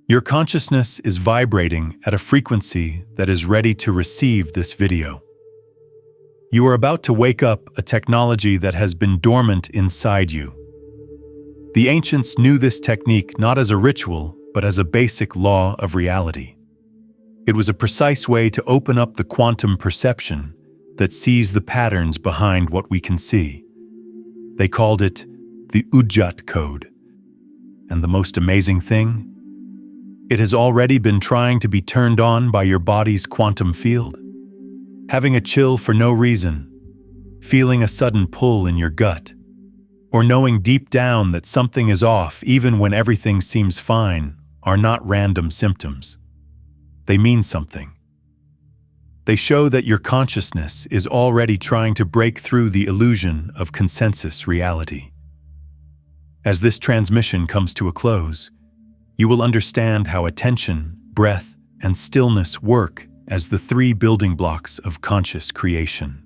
Your consciousness is vibrating at a frequency that is ready to receive this video. You are about to wake up a technology that has been dormant inside you. The ancients knew this technique not as a ritual, but as a basic law of reality. It was a precise way to open up the quantum perception that sees the patterns behind what we can see. They called it the Udjat code. And the most amazing thing? It has already been trying to be turned on by your body's quantum field. Having a chill for no reason, feeling a sudden pull in your gut, or knowing deep down that something is off even when everything seems fine are not random symptoms. They mean something. They show that your consciousness is already trying to break through the illusion of consensus reality. As this transmission comes to a close, you will understand how attention, breath, and stillness work as the three building blocks of conscious creation.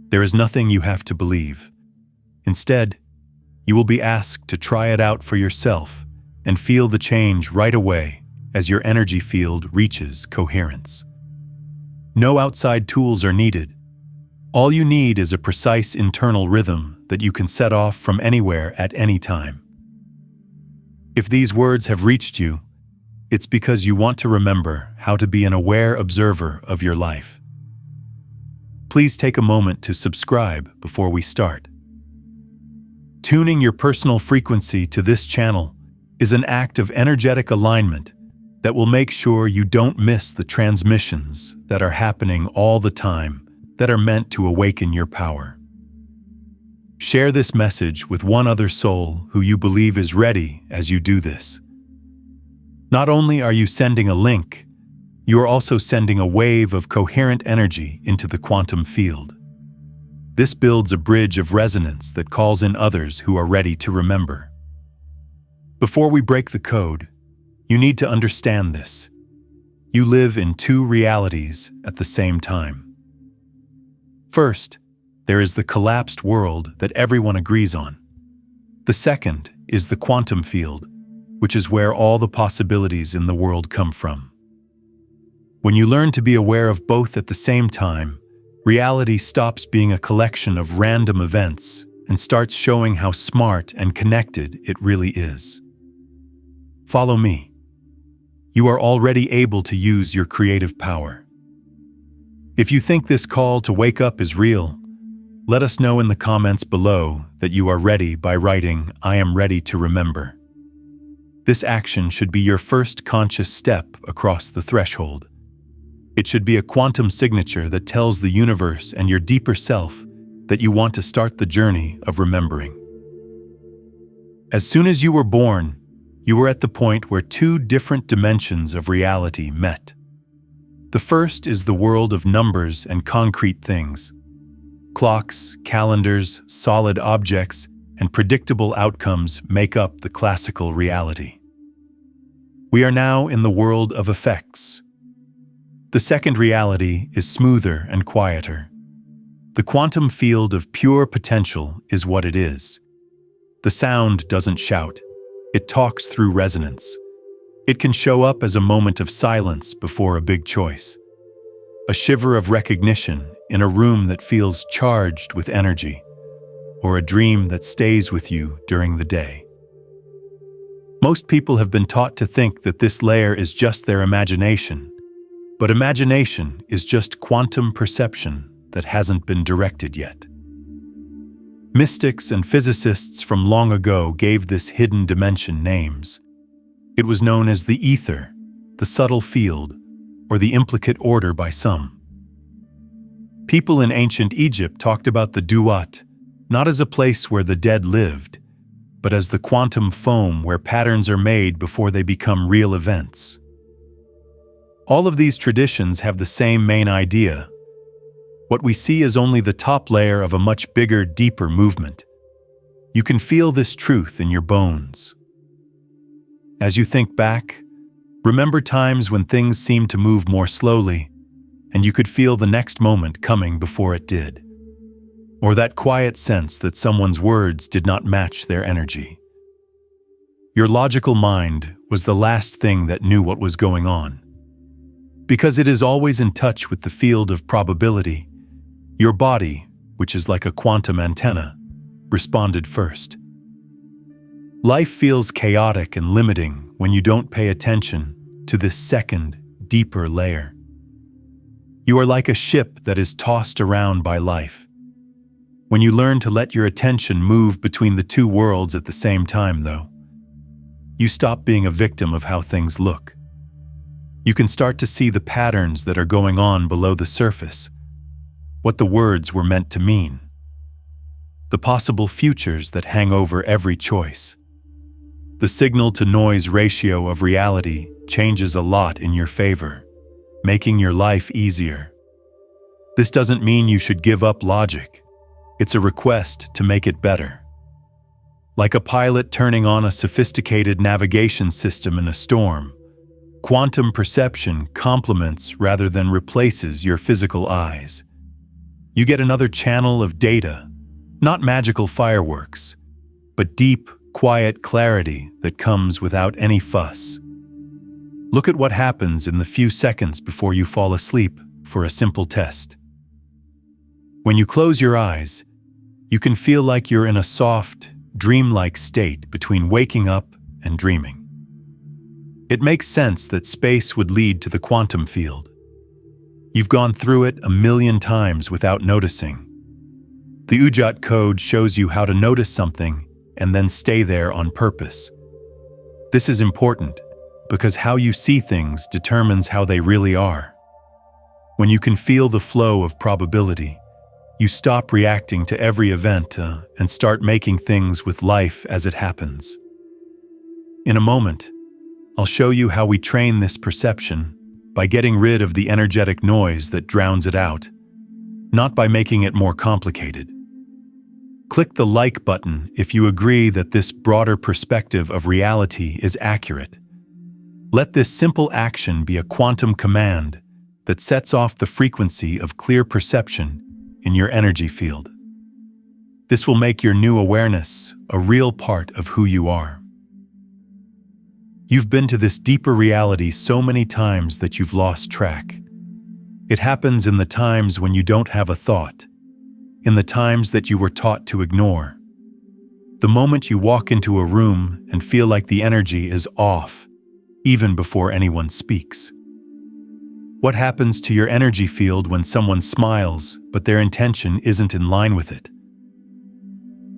There is nothing you have to believe. Instead, you will be asked to try it out for yourself and feel the change right away as your energy field reaches coherence. No outside tools are needed. All you need is a precise internal rhythm that you can set off from anywhere at any time. If these words have reached you, it's because you want to remember how to be an aware observer of your life. Please take a moment to subscribe before we start. Tuning your personal frequency to this channel is an act of energetic alignment that will make sure you don't miss the transmissions that are happening all the time that are meant to awaken your power. Share this message with one other soul who you believe is ready as you do this. Not only are you sending a link, you are also sending a wave of coherent energy into the quantum field. This builds a bridge of resonance that calls in others who are ready to remember. Before we break the code, you need to understand this. You live in two realities at the same time. First, there is the collapsed world that everyone agrees on. The second is the quantum field, which is where all the possibilities in the world come from. When you learn to be aware of both at the same time, reality stops being a collection of random events and starts showing how smart and connected it really is. Follow me. You are already able to use your creative power. If you think this call to wake up is real, let us know in the comments below that you are ready by writing, "I am ready to remember." This action should be your first conscious step across the threshold. It should be a quantum signature that tells the universe and your deeper self that you want to start the journey of remembering. As soon as you were born, you were at the point where two different dimensions of reality met. The first is the world of numbers and concrete things. Clocks, calendars, solid objects, and predictable outcomes make up the classical reality. We are now in the world of effects. The second reality is smoother and quieter. The quantum field of pure potential is what it is. The sound doesn't shout. It talks through resonance. It can show up as a moment of silence before a big choice. A shiver of recognition in a room that feels charged with energy, or a dream that stays with you during the day. Most people have been taught to think that this layer is just their imagination, but imagination is just quantum perception that hasn't been directed yet. Mystics and physicists from long ago gave this hidden dimension names. It was known as the ether, the subtle field, or the implicate order by some. People in ancient Egypt talked about the Udjat, not as a place where the dead lived, but as the quantum foam where patterns are made before they become real events. All of these traditions have the same main idea. What we see is only the top layer of a much bigger, deeper movement. You can feel this truth in your bones. As you think back, remember times when things seemed to move more slowly, and you could feel the next moment coming before it did. Or that quiet sense that someone's words did not match their energy. Your logical mind was the last thing that knew what was going on. Because it is always in touch with the field of probability, your body, which is like a quantum antenna, responded first. Life feels chaotic and limiting when you don't pay attention to this second, deeper layer. You are like a ship that is tossed around by life. When you learn to let your attention move between the two worlds at the same time, though, you stop being a victim of how things look. You can start to see the patterns that are going on below the surface, what the words were meant to mean, the possible futures that hang over every choice. The signal-to-noise ratio of reality changes a lot in your favor, making your life easier. This doesn't mean you should give up logic. It's a request to make it better. Like a pilot turning on a sophisticated navigation system in a storm, quantum perception complements rather than replaces your physical eyes. You get another channel of data, not magical fireworks, but deep, quiet clarity that comes without any fuss. Look at what happens in the few seconds before you fall asleep for a simple test. When you close your eyes, you can feel like you're in a soft, dreamlike state between waking up and dreaming. It makes sense that space would lead to the quantum field. You've gone through it 1,000,000 times without noticing. The Udjat code shows you how to notice something and then stay there on purpose. This is important because how you see things determines how they really are. When you can feel the flow of probability, you stop reacting to every event and start making things with life as it happens. In a moment, I'll show you how we train this perception by getting rid of the energetic noise that drowns it out, not by making it more complicated. Click the like button if you agree that this broader perspective of reality is accurate. Let this simple action be a quantum command that sets off the frequency of clear perception in your energy field. This will make your new awareness a real part of who you are. You've been to this deeper reality so many times that you've lost track. It happens in the times when you don't have a thought, in the times that you were taught to ignore. The moment you walk into a room and feel like the energy is off, even before anyone speaks. What happens to your energy field when someone smiles, but their intention isn't in line with it?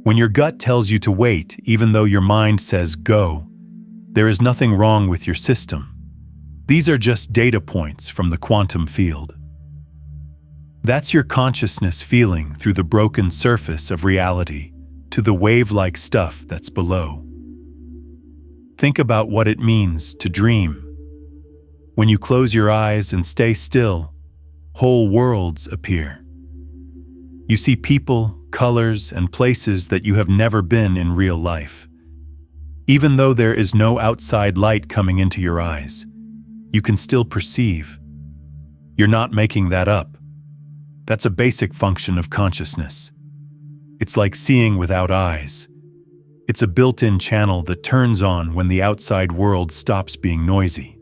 When your gut tells you to wait, even though your mind says go, there is nothing wrong with your system. These are just data points from the quantum field. That's your consciousness feeling through the broken surface of reality to the wave-like stuff that's below. Think about what it means to dream. When you close your eyes and stay still, whole worlds appear. You see people, colors, and places that you have never been in real life. Even though there is no outside light coming into your eyes, you can still perceive. You're not making that up. That's a basic function of consciousness. It's like seeing without eyes. It's a built-in channel that turns on when the outside world stops being noisy.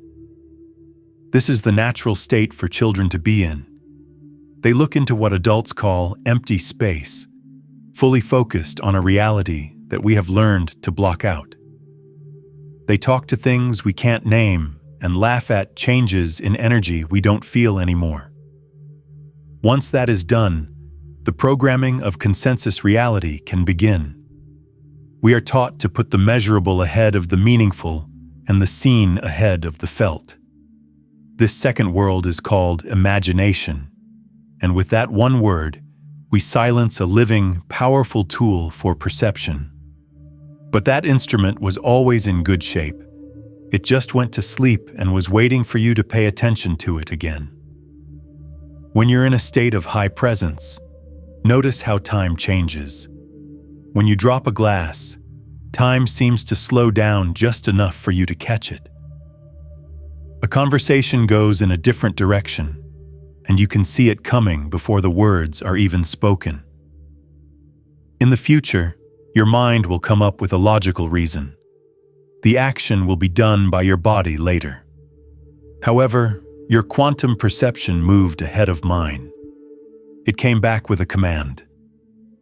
This is the natural state for children to be in. They look into what adults call empty space, fully focused on a reality that we have learned to block out. They talk to things we can't name and laugh at changes in energy we don't feel anymore. Once that is done, the programming of consensus reality can begin. We are taught to put the measurable ahead of the meaningful and the seen ahead of the felt. This second world is called imagination, and with that one word, we silence a living, powerful tool for perception. But that instrument was always in good shape. It just went to sleep and was waiting for you to pay attention to it again. When you're in a state of high presence, notice how time changes. When you drop a glass, time seems to slow down just enough for you to catch it. A conversation goes in a different direction, and you can see it coming before the words are even spoken. In the future, your mind will come up with a logical reason. The action will be done by your body later. However, your quantum perception moved ahead of mine. It came back with a command.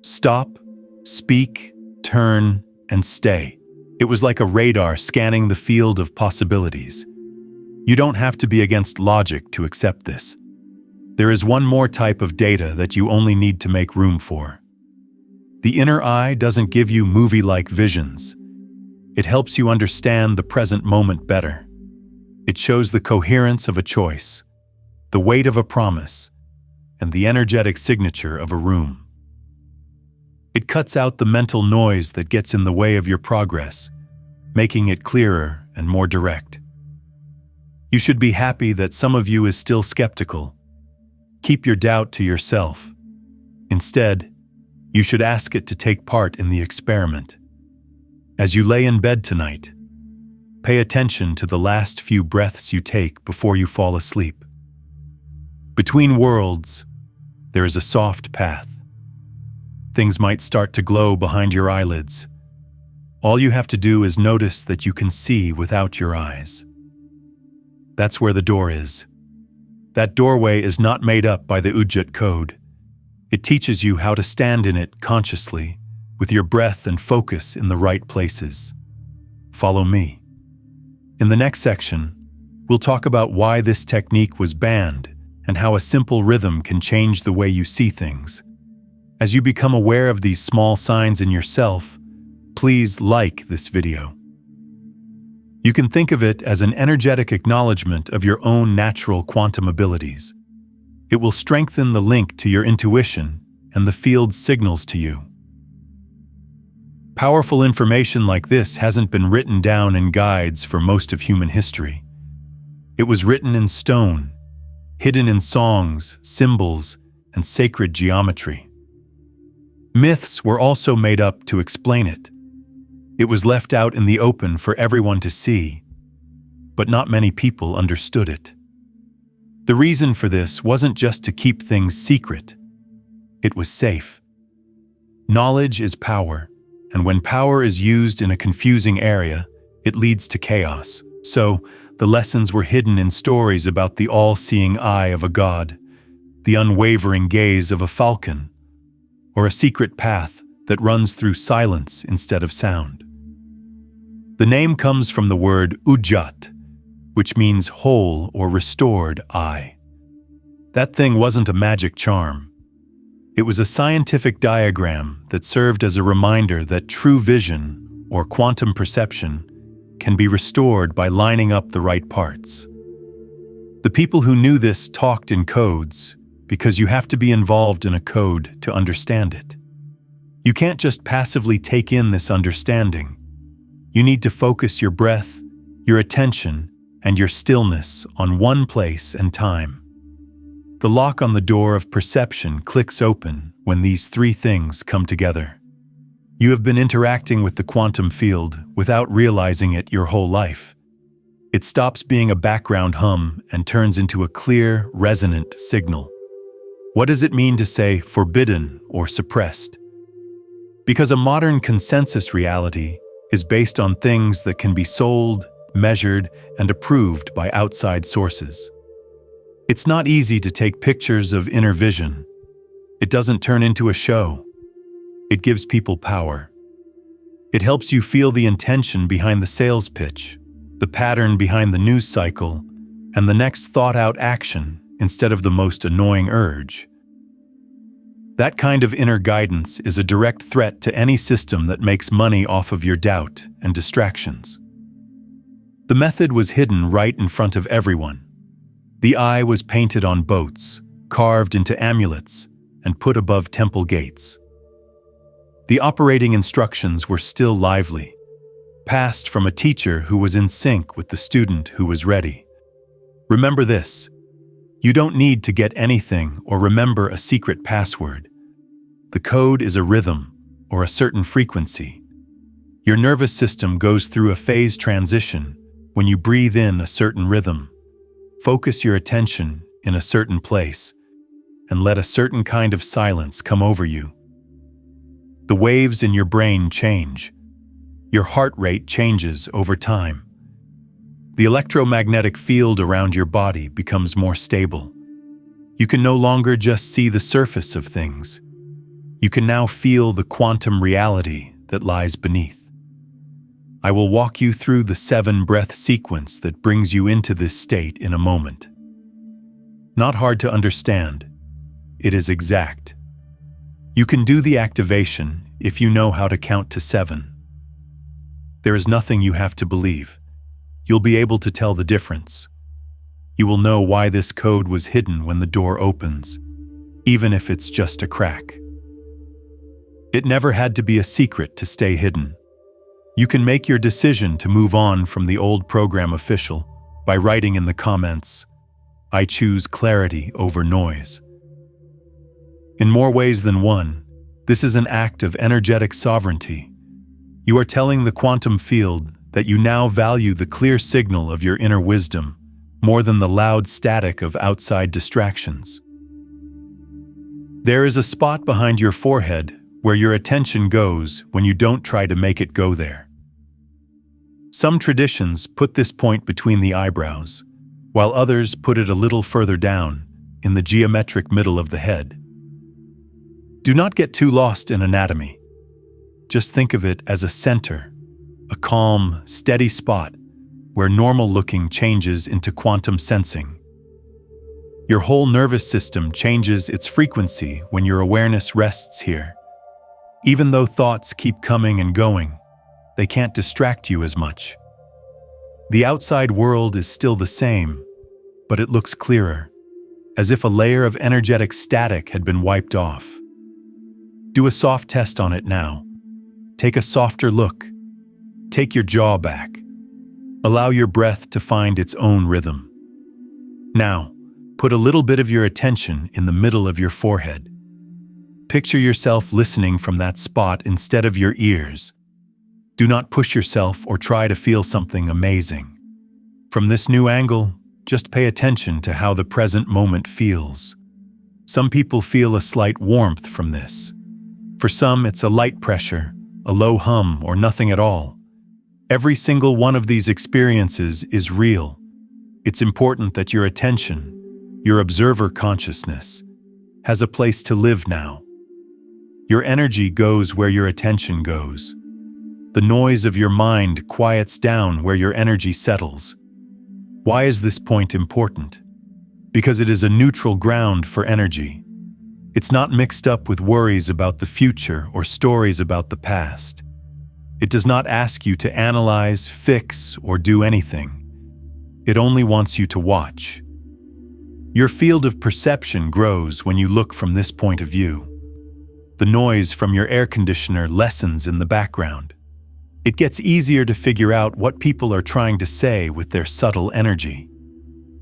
Stop, speak, turn, and stay. It was like a radar scanning the field of possibilities. You don't have to be against logic to accept this. There is one more type of data that you only need to make room for. The inner eye doesn't give you movie-like visions. It helps you understand the present moment better. It shows the coherence of a choice, the weight of a promise, and the energetic signature of a room. It cuts out the mental noise that gets in the way of your progress, making it clearer and more direct. You should be happy that some of you is still skeptical. Keep your doubt to yourself. Instead, you should ask it to take part in the experiment. As you lay in bed tonight, pay attention to the last few breaths you take before you fall asleep. Between worlds, there is a soft path. Things might start to glow behind your eyelids. All you have to do is notice that you can see without your eyes. That's where the door is. That doorway is not made up by the Udjat code. It teaches you how to stand in it consciously, with your breath and focus in the right places. Follow me. In the next section, we'll talk about why this technique was banned and how a simple rhythm can change the way you see things. As you become aware of these small signs in yourself, please like this video. You can think of it as an energetic acknowledgement of your own natural quantum abilities. It will strengthen the link to your intuition and the field's signals to you. Powerful information like this hasn't been written down in guides for most of human history. It was written in stone, hidden in songs, symbols, and sacred geometry. Myths were also made up to explain it. It was left out in the open for everyone to see, but not many people understood it. The reason for this wasn't just to keep things secret. It was safe. Knowledge is power, and when power is used in a confusing area, it leads to chaos. So, the lessons were hidden in stories about the all-seeing eye of a god, the unwavering gaze of a falcon, or a secret path that runs through silence instead of sound. The name comes from the word Udjat, which means whole or restored eye. That thing wasn't a magic charm. It was a scientific diagram that served as a reminder that true vision, or quantum perception, can be restored by lining up the right parts. The people who knew this talked in codes, because you have to be involved in a code to understand it. You can't just passively take in this understanding. You need to focus your breath, your attention, and your stillness on one place and time. The lock on the door of perception clicks open when these three things come together. You have been interacting with the quantum field without realizing it your whole life. It stops being a background hum and turns into a clear, resonant signal. What does it mean to say forbidden or suppressed? Because a modern consensus reality is based on things that can be sold, measured, and approved by outside sources. It's not easy to take pictures of inner vision. It doesn't turn into a show. It gives people power. It helps you feel the intention behind the sales pitch, the pattern behind the news cycle, and the next thought-out action instead of the most annoying urge. That kind of inner guidance is a direct threat to any system that makes money off of your doubt and distractions. The method was hidden right in front of everyone. The eye was painted on boats, carved into amulets, and put above temple gates. The operating instructions were still lively, passed from a teacher who was in sync with the student who was ready. Remember this: you don't need to get anything or remember a secret password. The code is a rhythm or a certain frequency. Your nervous system goes through a phase transition when you breathe in a certain rhythm, focus your attention in a certain place, and let a certain kind of silence come over you. The waves in your brain change. Your heart rate changes over time. The electromagnetic field around your body becomes more stable. You can no longer just see the surface of things. You can now feel the quantum reality that lies beneath. I will walk you through the 7-breath sequence that brings you into this state in a moment. Not hard to understand. It is exact. You can do the activation if you know how to count to 7. There is nothing you have to believe. You'll be able to tell the difference. You will know why this code was hidden when the door opens, even if it's just a crack. It never had to be a secret to stay hidden. You can make your decision to move on from the old program official by writing in the comments, "I choose clarity over noise." In more ways than one, this is an act of energetic sovereignty. You are telling the quantum field that you now value the clear signal of your inner wisdom more than the loud static of outside distractions. There is a spot behind your forehead where your attention goes when you don't try to make it go there. Some traditions put this point between the eyebrows, while others put it a little further down, in the geometric middle of the head. Do not get too lost in anatomy. Just think of it as a center, a calm, steady spot where normal looking changes into quantum sensing. Your whole nervous system changes its frequency when your awareness rests here. Even though thoughts keep coming and going, they can't distract you as much. The outside world is still the same, but it looks clearer, as if a layer of energetic static had been wiped off. Do a soft test on it now. Take a softer look. Take your jaw back. Allow your breath to find its own rhythm. Now, put a little bit of your attention in the middle of your forehead. Picture yourself listening from that spot instead of your ears. Do not push yourself or try to feel something amazing. From this new angle, just pay attention to how the present moment feels. Some people feel a slight warmth from this. For some, it's a light pressure, a low hum, or nothing at all. Every single one of these experiences is real. It's important that your attention, your observer consciousness, has a place to live now. Your energy goes where your attention goes. The noise of your mind quiets down where your energy settles. Why is this point important? Because it is a neutral ground for energy. It's not mixed up with worries about the future or stories about the past. It does not ask you to analyze, fix, or do anything. It only wants you to watch. Your field of perception grows when you look from this point of view. The noise from your air conditioner lessens in the background. It gets easier to figure out what people are trying to say with their subtle energy.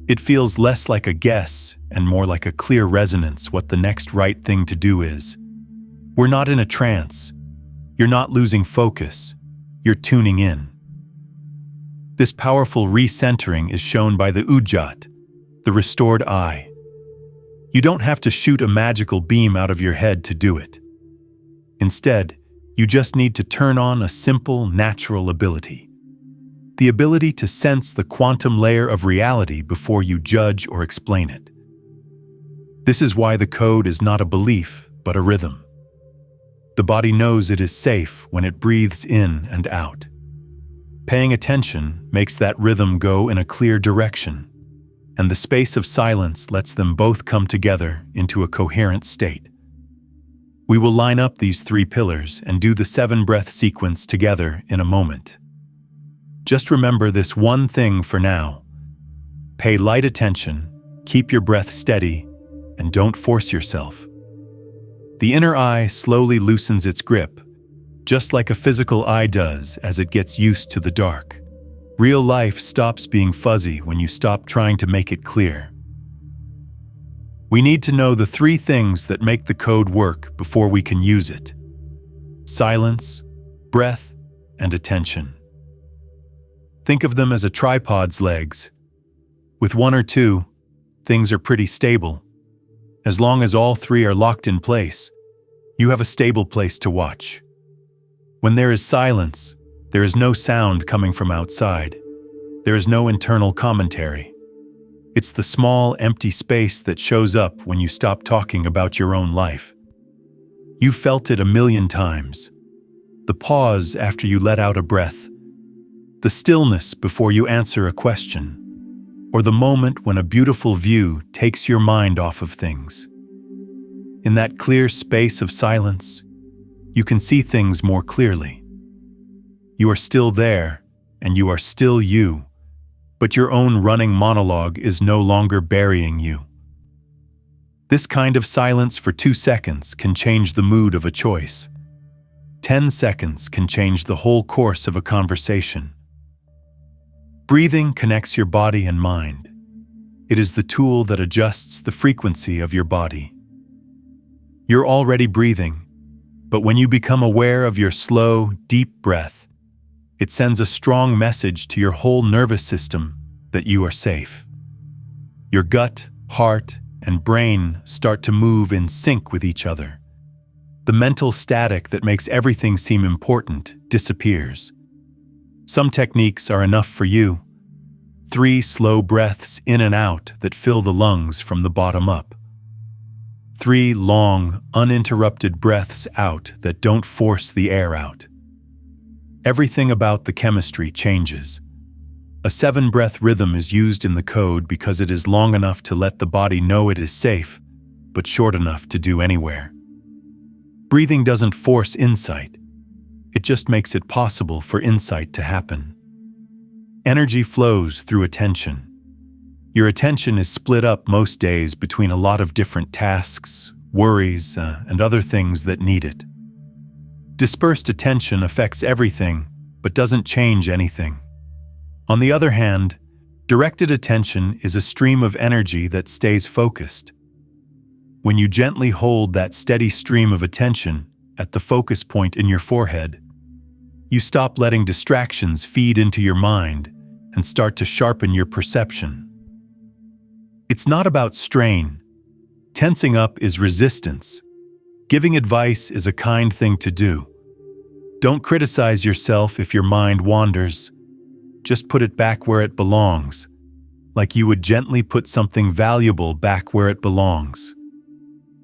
It feels less like a guess and more like a clear resonance what the next right thing to do is. We're not in a trance. You're not losing focus. You're tuning in. This powerful recentering is shown by the Udjat, the restored eye. You don't have to shoot a magical beam out of your head to do it. Instead, you just need to turn on a simple, natural ability. The ability to sense the quantum layer of reality before you judge or explain it. This is why the code is not a belief, but a rhythm. The body knows it is safe when it breathes in and out. Paying attention makes that rhythm go in a clear direction, and the space of silence lets them both come together into a coherent state. We will line up these 3 pillars and do the 7-breath sequence together in a moment. Just remember this one thing for now. Pay light attention, keep your breath steady, and don't force yourself. The inner eye slowly loosens its grip, just like a physical eye does as it gets used to the dark. Real life stops being fuzzy when you stop trying to make it clear. We need to know the 3 things that make the code work before we can use it: silence, breath, and attention. Think of them as a tripod's legs. With 1 or 2, things are pretty stable. As long as all 3 are locked in place, you have a stable place to watch. When there is silence, There is no sound coming from outside. There is no internal commentary. It's the small, empty space that shows up when you stop talking about your own life. You've felt it a million times. The pause after you let out a breath, the stillness before you answer a question, or the moment when a beautiful view takes your mind off of things. In that clear space of silence, you can see things more clearly. You are still there, and you are still you, but your own running monologue is no longer burying you. This kind of silence for 2 seconds can change the mood of a choice. 10 seconds can change the whole course of a conversation. Breathing connects your body and mind. It is the tool that adjusts the frequency of your body. You're already breathing, but when you become aware of your slow, deep breath, it sends a strong message to your whole nervous system that you are safe. Your gut, heart, and brain start to move in sync with each other. The mental static that makes everything seem important disappears. Some techniques are enough for you. 3 slow breaths in and out that fill the lungs from the bottom up. 3 long, uninterrupted breaths out that don't force the air out. Everything about the chemistry changes. A 7-breath rhythm is used in the code because it is long enough to let the body know it is safe, but short enough to do anywhere. Breathing doesn't force insight. It just makes it possible for insight to happen. Energy flows through attention. Your attention is split up most days between a lot of different tasks, worries, and other things that need it. Dispersed attention affects everything, but doesn't change anything. On the other hand, directed attention is a stream of energy that stays focused. When you gently hold that steady stream of attention at the focus point in your forehead, you stop letting distractions feed into your mind and start to sharpen your perception. It's not about strain. Tensing up is resistance. Giving advice is a kind thing to do. Don't criticize yourself if your mind wanders. Just put it back where it belongs, like you would gently put something valuable back where it belongs.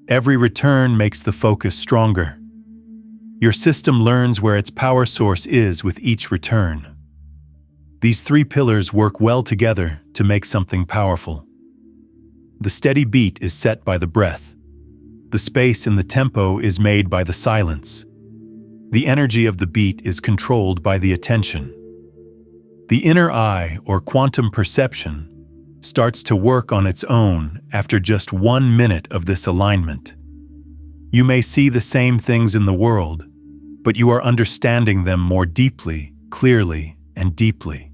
Every return makes the focus stronger. Your system learns where its power source is with each return. These 3 pillars work well together to make something powerful. The steady beat is set by the breath. The space in the tempo is made by the silence. The energy of the beat is controlled by the attention. The inner eye, or quantum perception, starts to work on its own after just 1 minute of this alignment. You may see the same things in the world, but you are understanding them more deeply, clearly, and deeply.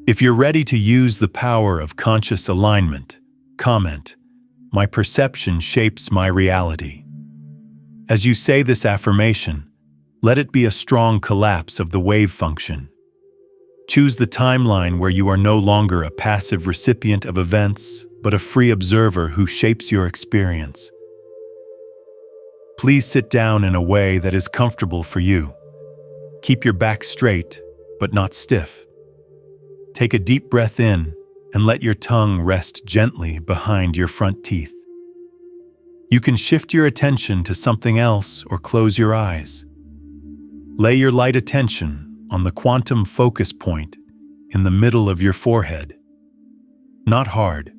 If you're ready to use the power of conscious alignment, comment, "My perception shapes my reality." As you say this affirmation, let it be a strong collapse of the wave function. Choose the timeline where you are no longer a passive recipient of events, but a free observer who shapes your experience. Please sit down in a way that is comfortable for you. Keep your back straight, but not stiff. Take a deep breath in and let your tongue rest gently behind your front teeth. You can shift your attention to something else or close your eyes. Lay your light attention on the quantum focus point in the middle of your forehead. Not hard.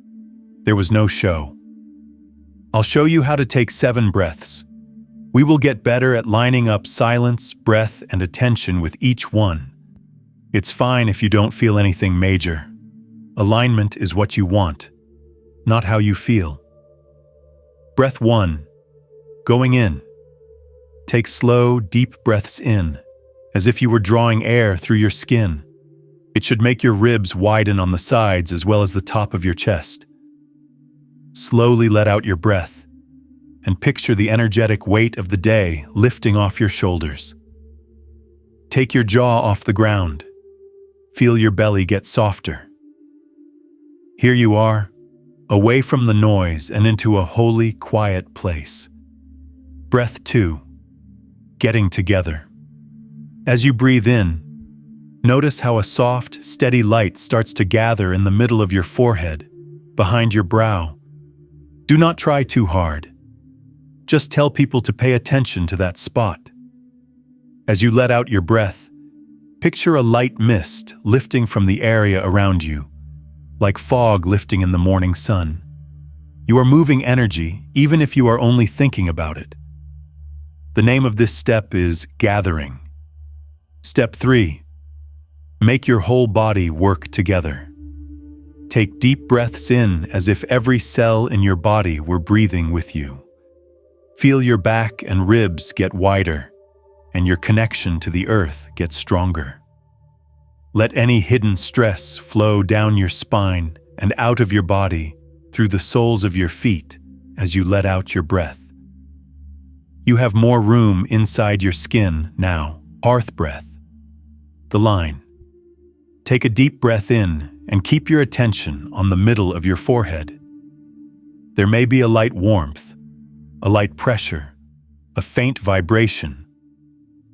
There was no show. I'll show you how to take 7 breaths. We will get better at lining up silence, breath, and attention with each one. It's fine if you don't feel anything major. Alignment is what you want, not how you feel. Breath 1. Going in. Take slow, deep breaths in, as if you were drawing air through your skin. It should make your ribs widen on the sides as well as the top of your chest. Slowly let out your breath, and picture the energetic weight of the day lifting off your shoulders. Take your jaw off the ground. Feel your belly get softer. Here you are, away from the noise and into a holy, quiet place. Breath 2. Getting together. As you breathe in, Notice how a soft, steady light starts to gather in the middle of your forehead, behind your brow. Do not try too hard. Just tell people to pay attention to that spot. As you let out your breath, picture a light mist lifting from the area around you, like fog lifting in the morning sun. You are moving energy, even if you are only thinking about it. The name of this step is gathering. Step 3. Make your whole body work together. Take deep breaths in as if every cell in your body were breathing with you. Feel your back and ribs get wider, and your connection to the earth get stronger. Let any hidden stress flow down your spine and out of your body through the soles of your feet as you let out your breath. You have more room inside your skin now. Hearth breath. The line. Take a deep breath in and keep your attention on the middle of your forehead. There may be a light warmth, a light pressure, a faint vibration,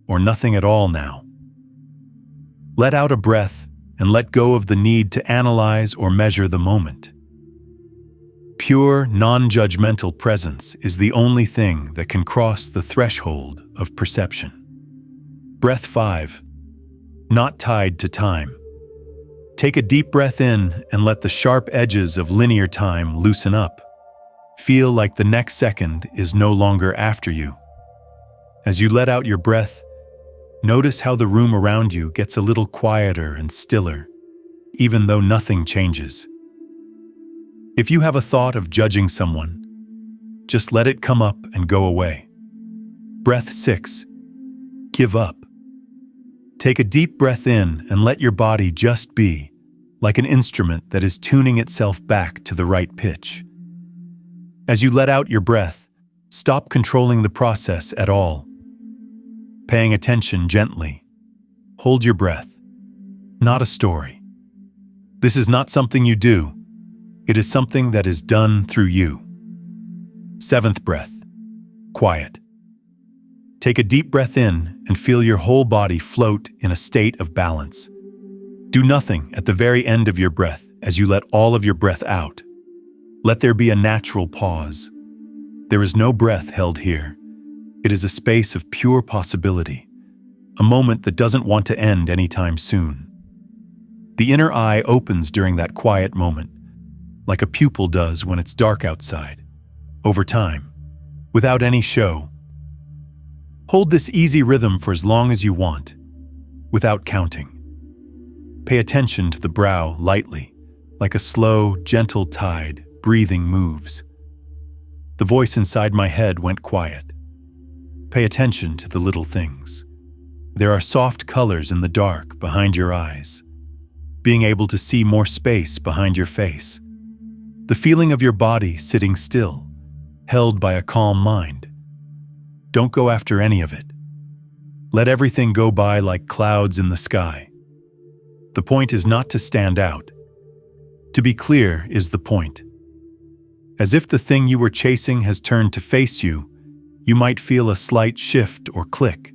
or nothing at all now. Let out a breath and let go of the need to analyze or measure the moment. Pure, non-judgmental presence is the only thing that can cross the threshold of perception. Breath 5. Not tied to time. Take a deep breath in and let the sharp edges of linear time loosen up. Feel like the next second is no longer after you. As you let out your breath, notice how the room around you gets a little quieter and stiller, even though nothing changes. If you have a thought of judging someone, just let it come up and go away. Breath 6. Give up. Take a deep breath in and let your body just be, like an instrument that is tuning itself back to the right pitch. As you let out your breath, stop controlling the process at all. Paying attention gently. Hold your breath. Not a story. This is not something you do. It is something that is done through you. 7th breath. Quiet. Take a deep breath in and feel your whole body float in a state of balance. Do nothing at the very end of your breath as you let all of your breath out. Let there be a natural pause. There is no breath held here. It is a space of pure possibility, a moment that doesn't want to end anytime soon. The inner eye opens during that quiet moment, like a pupil does when it's dark outside, over time, without any show. Hold this easy rhythm for as long as you want, without counting. Pay attention to the brow lightly, like a slow, gentle tide, breathing moves. The voice inside my head went quiet. Pay attention to the little things. There are soft colors in the dark behind your eyes, being able to see more space behind your face. The feeling of your body sitting still, held by a calm mind. Don't go after any of it. Let everything go by like clouds in the sky. The point is not to stand out. To be clear is the point. As if the thing you were chasing has turned to face you, you might feel a slight shift or click.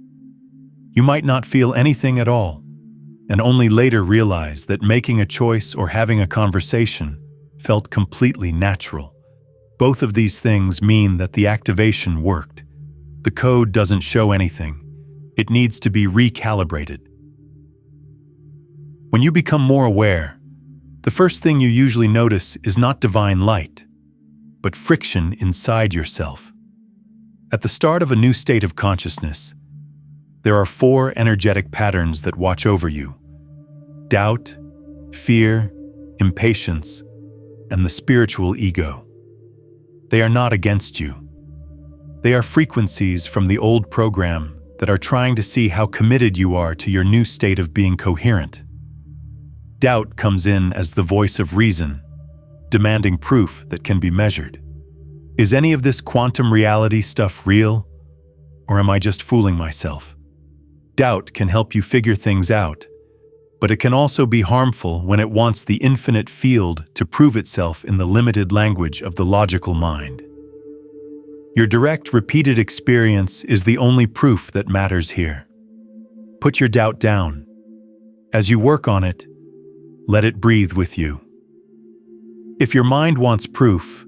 You might not feel anything at all, and only later realize that making a choice or having a conversation felt completely natural. Both of these things mean that the activation worked. The code doesn't show anything. It needs to be recalibrated. When you become more aware, the first thing you usually notice is not divine light, but friction inside yourself. At the start of a new state of consciousness, there are 4 energetic patterns that watch over you: doubt, fear, impatience, and the spiritual ego. They are not against you. They are frequencies from the old program that are trying to see how committed you are to your new state of being coherent. Doubt comes in as the voice of reason, demanding proof that can be measured. Is any of this quantum reality stuff real, or am I just fooling myself? Doubt can help you figure things out, but it can also be harmful when it wants the infinite field to prove itself in the limited language of the logical mind. Your direct, repeated experience is the only proof that matters here. Put your doubt down. As you work on it, let it breathe with you. If your mind wants proof,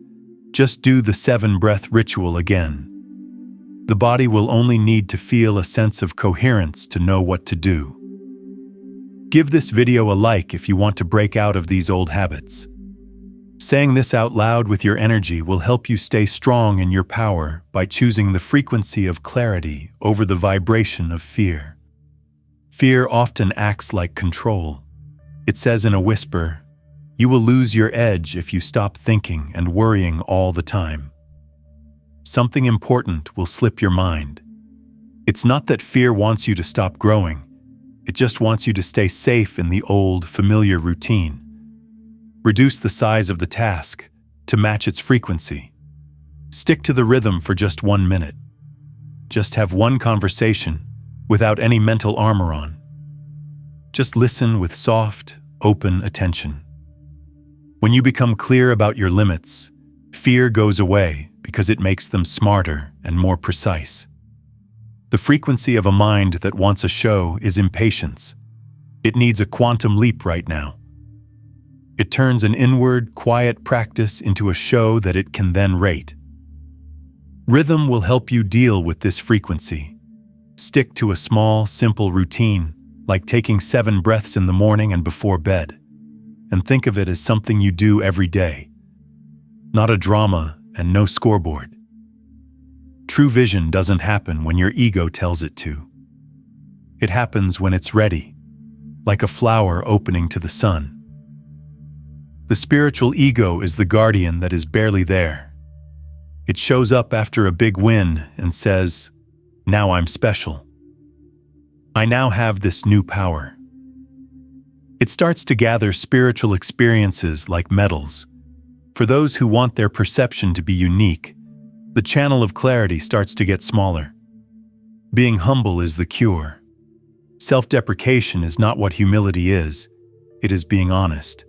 just do the 7-breath ritual again. The body will only need to feel a sense of coherence to know what to do. Give this video a like if you want to break out of these old habits. Saying this out loud with your energy will help you stay strong in your power by choosing the frequency of clarity over the vibration of fear. Fear often acts like control. It says in a whisper, "You will lose your edge if you stop thinking and worrying all the time." Something important will slip your mind. It's not that fear wants you to stop growing. It just wants you to stay safe in the old, familiar routine. Reduce the size of the task to match its frequency. Stick to the rhythm for just 1 minute. Just have one conversation without any mental armor on. Just listen with soft, open attention. When you become clear about your limits, fear goes away because it makes them smarter and more precise. The frequency of a mind that wants a show is impatience. It needs a quantum leap right now. It turns an inward, quiet practice into a show that it can then rate. Rhythm will help you deal with this frequency. Stick to a small, simple routine, like taking 7 breaths in the morning and before bed, and think of it as something you do every day. Not a drama and no scoreboard. True vision doesn't happen when your ego tells it to. It happens when it's ready, like a flower opening to the sun. The spiritual ego is the guardian that is barely there. It shows up after a big win and says, "Now I'm special. I now have this new power." It starts to gather spiritual experiences like medals. For those who want their perception to be unique, the channel of clarity starts to get smaller. Being humble is the cure. Self-deprecation is not what humility is. It is being honest.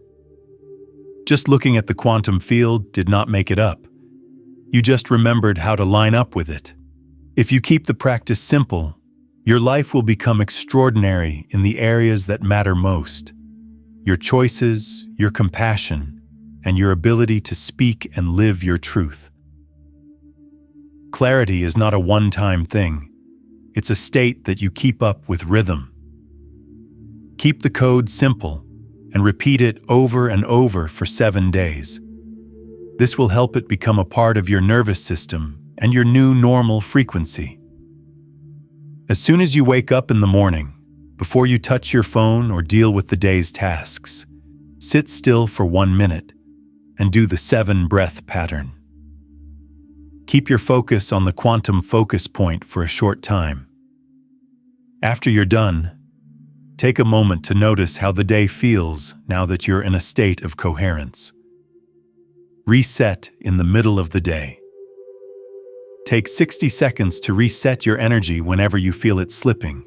Just looking at the quantum field did not make it up. You just remembered how to line up with it. If you keep the practice simple, your life will become extraordinary in the areas that matter most. Your choices, your compassion, and your ability to speak and live your truth. Clarity is not a one-time thing. It's a state that you keep up with rhythm. Keep the code simple and repeat it over and over for 7 days. This will help it become a part of your nervous system and your new normal frequency. As soon as you wake up in the morning, before you touch your phone or deal with the day's tasks, sit still for 1 minute and do the 7-breath pattern. Keep your focus on the quantum focus point for a short time. After you're done, take a moment to notice how the day feels now that you're in a state of coherence. Reset in the middle of the day. Take 60 seconds to reset your energy whenever you feel it slipping,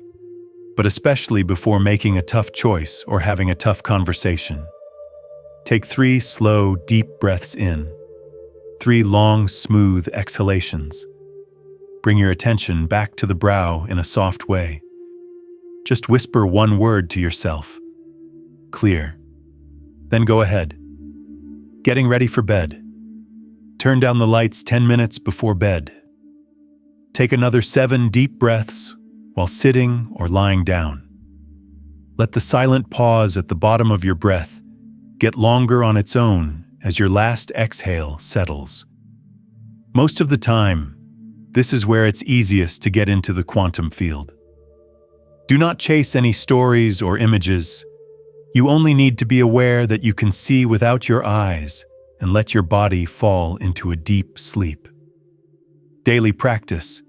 but especially before making a tough choice or having a tough conversation. Take 3 slow, deep breaths in, 3 long, smooth exhalations. Bring your attention back to the brow in a soft way. Just whisper one word to yourself. Clear. Then go ahead. Getting ready for bed. Turn down the lights 10 minutes before bed. Take another 7 deep breaths while sitting or lying down. Let the silent pause at the bottom of your breath get longer on its own as your last exhale settles. Most of the time, this is where it's easiest to get into the quantum field. Do not chase any stories or images. You only need to be aware that you can see without your eyes and let your body fall into a deep sleep. Daily practice.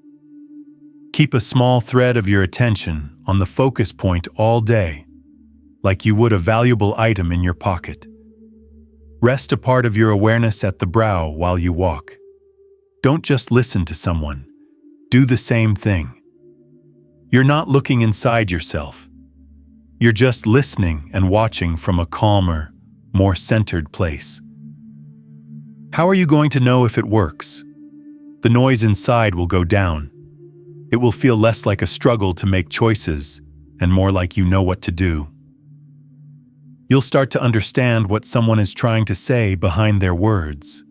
Keep a small thread of your attention on the focus point all day, like you would a valuable item in your pocket. Rest a part of your awareness at the brow while you walk. Don't just listen to someone. Do the same thing. You're not looking inside yourself. You're just listening and watching from a calmer, more centered place. How are you going to know if it works? The noise inside will go down. It will feel less like a struggle to make choices and more like you know what to do. You'll start to understand what someone is trying to say behind their words.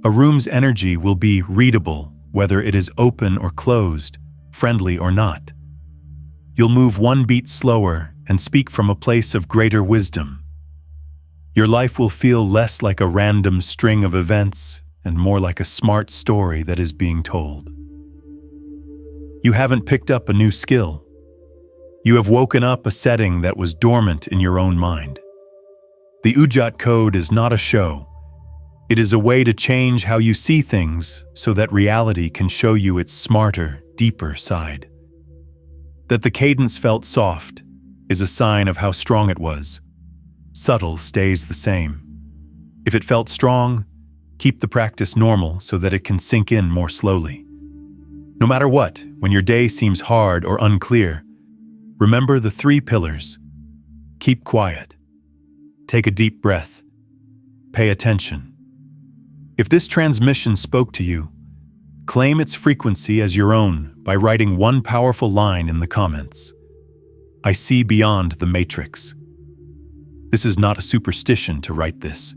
A room's energy will be readable, whether it is open or closed, friendly or not. You'll move one beat slower and speak from a place of greater wisdom. Your life will feel less like a random string of events and more like a smart story that is being told. You haven't picked up a new skill. You have woken up a setting that was dormant in your own mind. The Udjat code is not a show. It is a way to change how you see things so that reality can show you its smarter, deeper side. That the cadence felt soft is a sign of how strong it was. Subtle stays the same. If it felt strong, keep the practice normal so that it can sink in more slowly. No matter what, when your day seems hard or unclear, remember the 3 pillars. Keep quiet. Take a deep breath. Pay attention. If this transmission spoke to you, claim its frequency as your own by writing one powerful line in the comments. I see beyond the matrix. This is not a superstition to write this.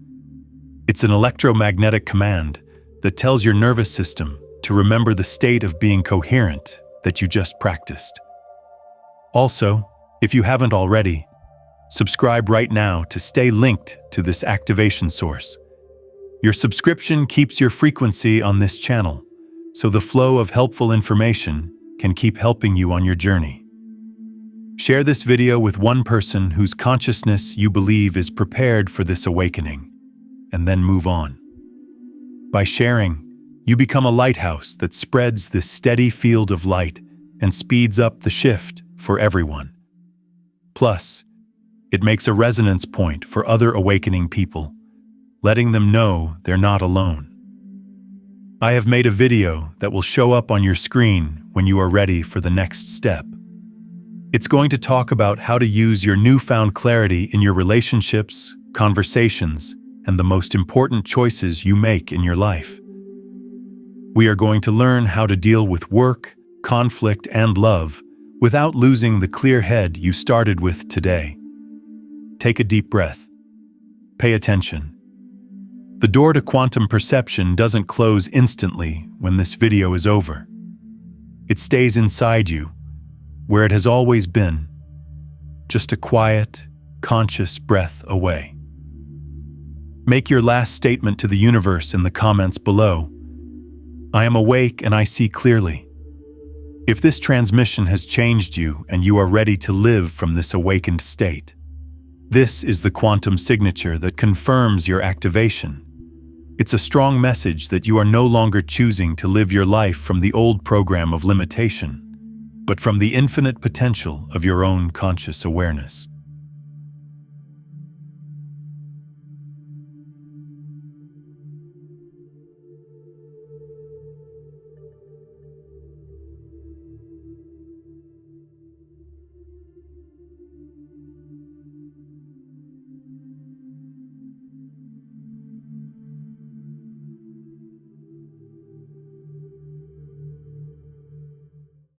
It's an electromagnetic command that tells your nervous system to remember the state of being coherent that you just practiced. Also, if you haven't already, subscribe right now to stay linked to this activation source. Your subscription keeps your frequency on this channel, so the flow of helpful information can keep helping you on your journey. Share this video with one person whose consciousness you believe is prepared for this awakening, and then move on. By sharing, you become a lighthouse that spreads this steady field of light and speeds up the shift for everyone. Plus, it makes a resonance point for other awakening people, letting them know they're not alone. I have made a video that will show up on your screen when you are ready for the next step. It's going to talk about how to use your newfound clarity in your relationships, conversations, and the most important choices you make in your life. We are going to learn how to deal with work, conflict, and love without losing the clear head you started with today. Take a deep breath. Pay attention. The door to quantum perception doesn't close instantly when this video is over. It stays inside you, where it has always been, just a quiet, conscious breath away. Make your last statement to the universe in the comments below. I am awake and I see clearly. If this transmission has changed you and you are ready to live from this awakened state, this is the quantum signature that confirms your activation. It's a strong message that you are no longer choosing to live your life from the old program of limitation, but from the infinite potential of your own conscious awareness.